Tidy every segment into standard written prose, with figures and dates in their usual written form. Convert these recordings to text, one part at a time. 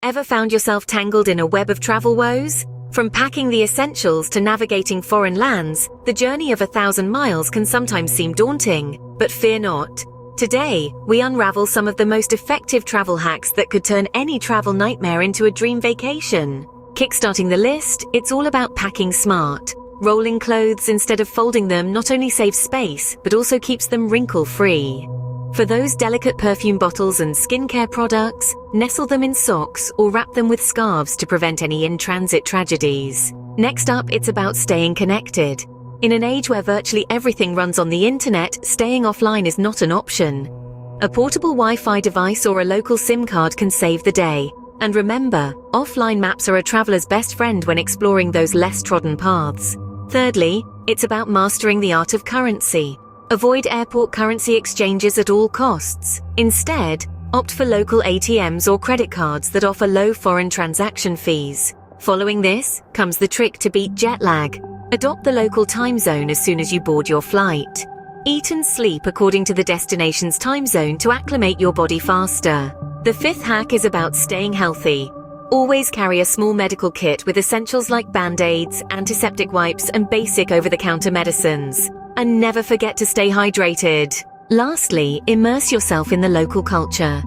Ever found yourself tangled in a web of travel woes? From packing the essentials to navigating foreign lands, the journey of 1,000 miles can sometimes seem daunting, but fear not. Today, we unravel some of the most effective travel hacks that could turn any travel nightmare into a dream vacation. Kickstarting the list, it's all about packing smart. Rolling clothes instead of folding them not only saves space, but also keeps them wrinkle-free. For those delicate perfume bottles and skincare products, nestle them in socks or wrap them with scarves to prevent any in-transit tragedies. Next up, it's about staying connected. In an age where virtually everything runs on the internet, staying offline is not an option. A portable Wi-Fi device or a local SIM card can save the day. And remember, offline maps are a traveler's best friend when exploring those less trodden paths. Thirdly, it's about mastering the art of currency. Avoid airport currency exchanges at all costs. Instead, opt for local ATMs or credit cards that offer low foreign transaction fees. Following this comes the trick to beat jet lag. Adopt the local time zone as soon as you board your flight. Eat and sleep according to the destination's time zone to acclimate your body faster. The fifth hack is about staying healthy. Always carry a small medical kit with essentials like band-aids, antiseptic wipes, and basic over-the-counter medicines. And never forget to stay hydrated. Lastly, immerse yourself in the local culture.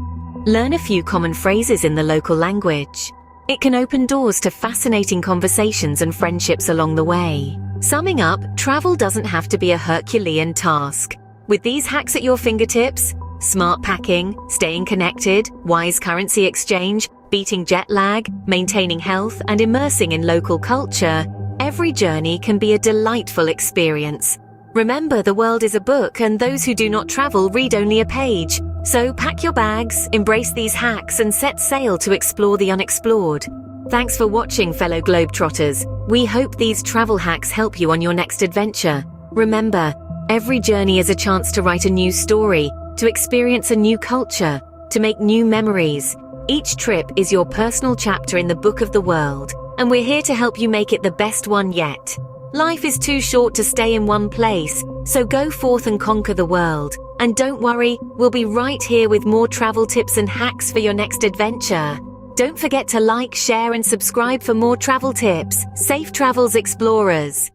Learn a few common phrases in the local language. It can open doors to fascinating conversations and friendships along the way. Summing up, travel doesn't have to be a Herculean task. With these hacks at your fingertips, smart packing, staying connected, wise currency exchange, beating jet lag, maintaining health, and immersing in local culture, every journey can be a delightful experience. Remember, the world is a book, and those who do not travel read only a page. So pack your bags, embrace these hacks, and set sail to explore the unexplored. Thanks for watching, fellow Globetrotters. We hope these travel hacks help you on your next adventure. Remember, every journey is a chance to write a new story, to experience a new culture, to make new memories. Each trip is your personal chapter in the book of the world, and we're here to help you make it the best one yet. Life is too short to stay in one place, so go forth and conquer the world. And don't worry, we'll be right here with more travel tips and hacks for your next adventure. Don't forget to like, share, and subscribe for more travel tips. Safe travels, explorers!